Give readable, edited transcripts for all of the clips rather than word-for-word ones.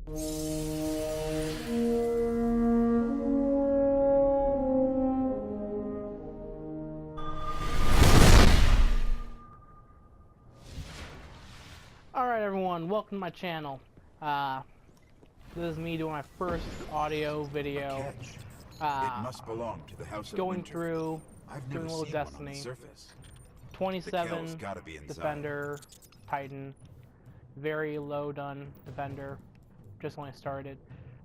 Alright everyone, welcome to my channel. This is me doing my first audio video. It must belong to the House of Going Winter. through, I've doing never a little seen one on the Destiny. surface. 27 gotta be inside. Defender, Titan. Very low done Defender. Just when I started.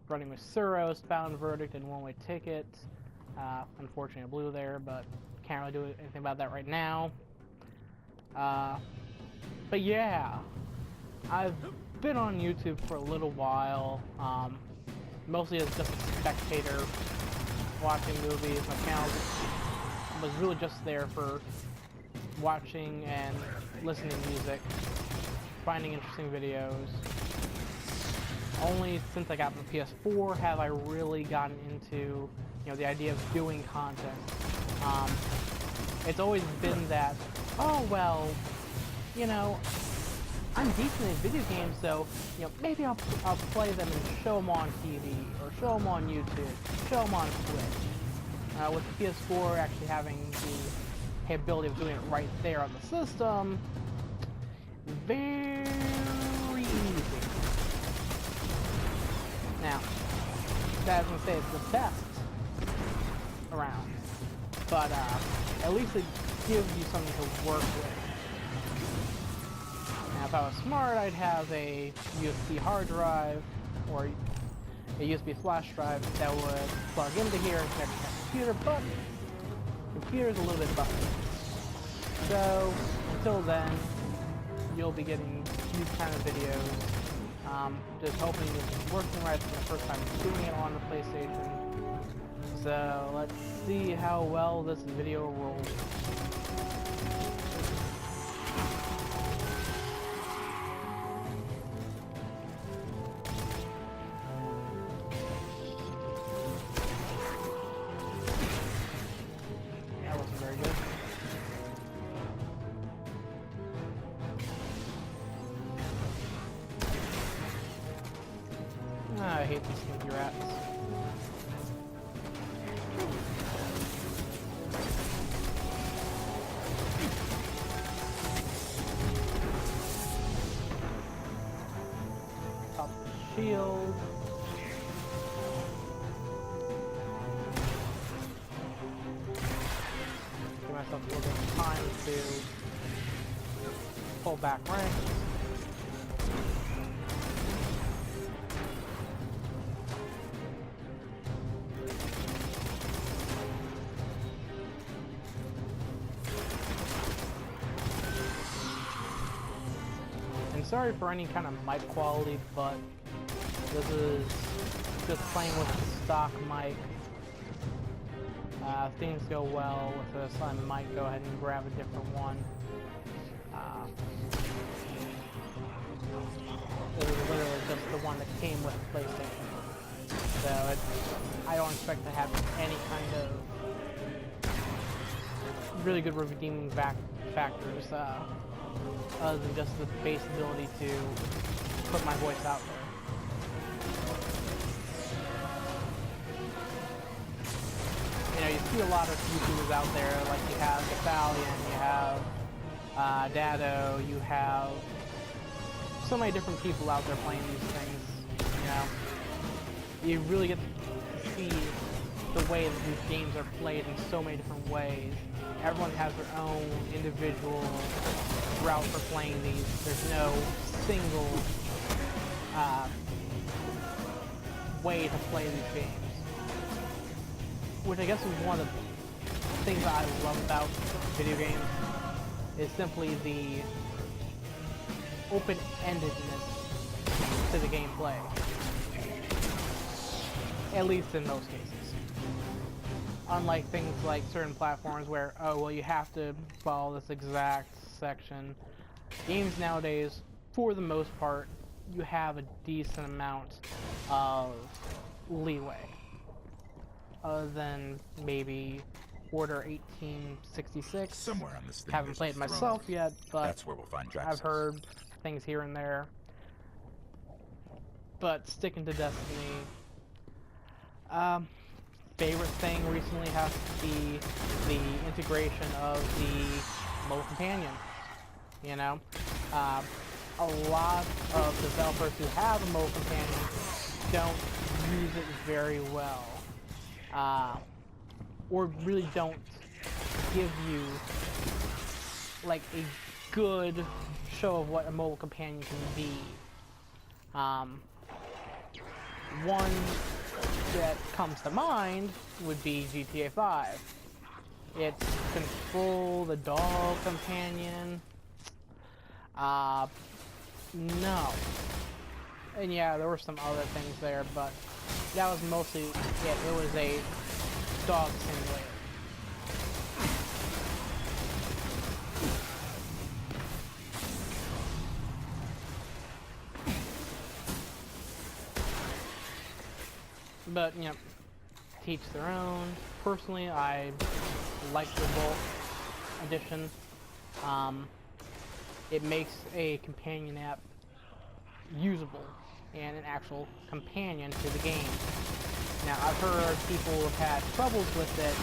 Running with Suros, Found Verdict, and One Way Ticket. Unfortunately I blew there, but can't really do anything about that right now. But yeah, I've been on YouTube for a little while, mostly as just a spectator watching movies. My channel was really just there for watching and listening to music, finding interesting videos. Only since I got the PS4 have I really gotten into, the idea of doing content. It's always been that, oh well, I'm decent in video games, so maybe I'll play them and show them on TV or show them on YouTube, show them on Twitch. With the PS4 actually having the capability of doing it right there on the system, very easy. Now, that doesn't say it's the best around, but at least it gives you something to work with. Now, if I was smart, I'd have a USB hard drive or a USB flash drive that would plug into here and connect to my computer, but the computer's a little bit busted. So, until then, you'll be getting these kind of videos. Just hoping it's working right for the first time doing it on the PlayStation. So, let's see how well this video rolls. That wasn't very good. I hate these stinky rats. Pop the shield. Give myself a little bit of time to pull back ranks. And sorry for any kind of mic quality, but this is just playing with the stock mic. If things go well with this, I might go ahead and grab a different one. This is literally just the one that came with the PlayStation. So I don't expect to have any kind of really good redeeming factors other than just the base ability to put my voice out there. You see a lot of YouTubers out there, like you have Valiant, you have Dado, you have so many different people out there playing these things. You really get to see the way that these games are played in so many different ways. Everyone has their own individual route for playing these. There's no single way to play these games. Which I guess is one of the things that I love about video games, is simply the open-endedness to the gameplay. At least in most cases. Unlike things like certain platforms where, oh well, you have to follow this exact section. Games nowadays, for the most part, you have a decent amount of leeway. Other than maybe Order 1866. Somewhere on this thing. Haven't played it myself yet, but that's where we'll find I've heard things here and there. but sticking to Destiny. Favorite thing recently has to be the integration of the mobile companion. You know, a lot of developers who have a mobile companion don't use it very well, or really don't give you like a good show of what a mobile companion can be. One that comes to mind would be GTA 5. It's Control, the dog companion. No. And yeah, there were some other things there, but that was mostly it. It was a dog simulator. But, you know, to each their own. Personally, I like the Vault edition. It makes a companion app usable and an actual companion to the game. Now, I've heard people have had troubles with it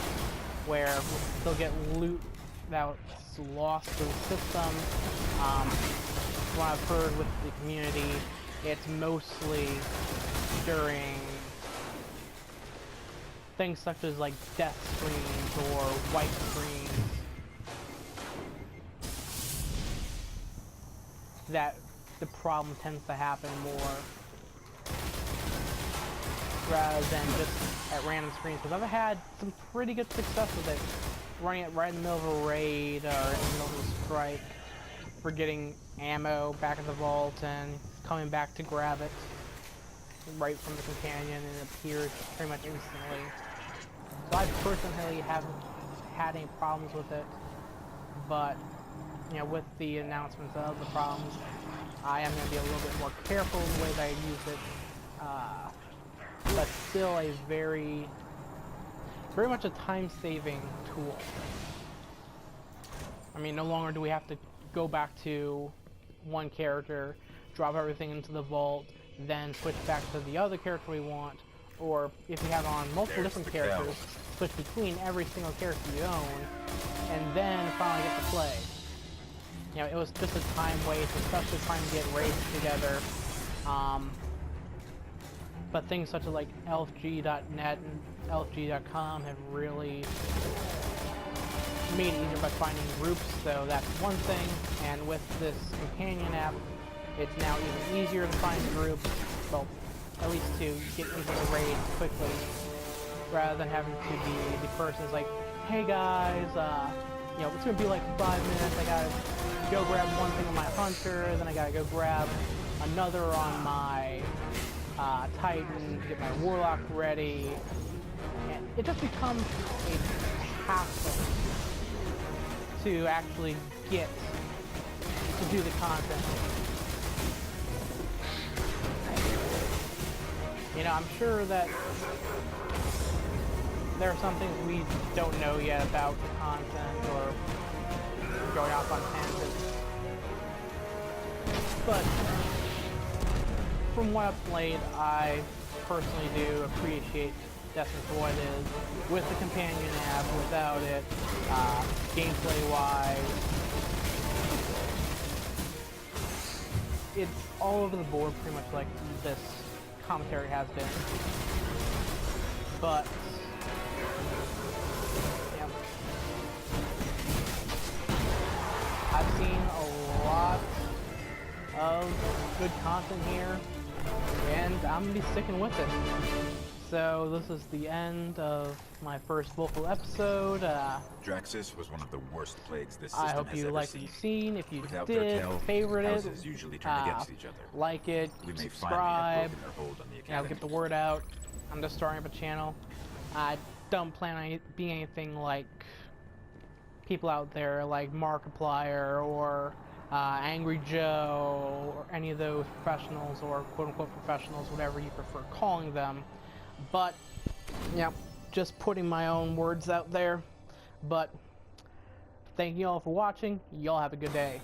where they'll get loot that's lost to the system. What I've heard with the community, it's mostly during things such as like death screens or white screens that the problem tends to happen more rather than just at random screens, because I've had some pretty good success with it, running it right in the middle of a raid or in the middle of a strike, for getting ammo back in the vault and coming back to grab it right from the companion, and it appears pretty much instantly. So I personally haven't had any problems with it, but you know, with the announcements of the problems, I am going to be a little bit more careful in the way that I use it. But still a very much a time-saving tool. I mean, no longer do we have to go back to one character, drop everything into the vault, then switch back to the other character we want, or if you have on multiple different characters, switch between every single character you own, and then finally get to play. You know, it was just a time waste, especially trying to get raids together. But things such as like LFG.net and LFG.com have really made it easier by finding groups, so that's one thing. And with this companion app, it's now even easier to find groups, well, at least to get into the raid quickly, rather than having to be the person who's like, hey guys, you know, it's gonna be like 5 minutes, I gotta go grab one thing on my hunter, then I gotta go grab another on my Titan, get my Warlock ready, and it just becomes a hassle to actually get to do the content. You know, I'm sure that there are some things we don't know yet about the content, or going off on tangents. But from what I've played, I personally do appreciate Destiny for what it is, with the companion app, without it, gameplay-wise. It's all over the board, pretty much like this commentary has been. But yeah, I've seen a lot of good content here, and I'm gonna be sticking with it. So this is the end of my first vocal episode. Draxus was one of the worst plagues this system I hope you liked what you've seen. If you Without did, their help, favorite it, houses usually turn against each other. like it, We may subscribe, finally have broken their hold on the you know, academy. get the word out. I'm just starting up a channel. I don't plan on it being anything like people out there like Markiplier or Angry Joe or any of those professionals, or quote-unquote professionals, whatever you prefer calling them. But, you know, just putting my own words out there. But thank you all for watching. Y'all have a good day.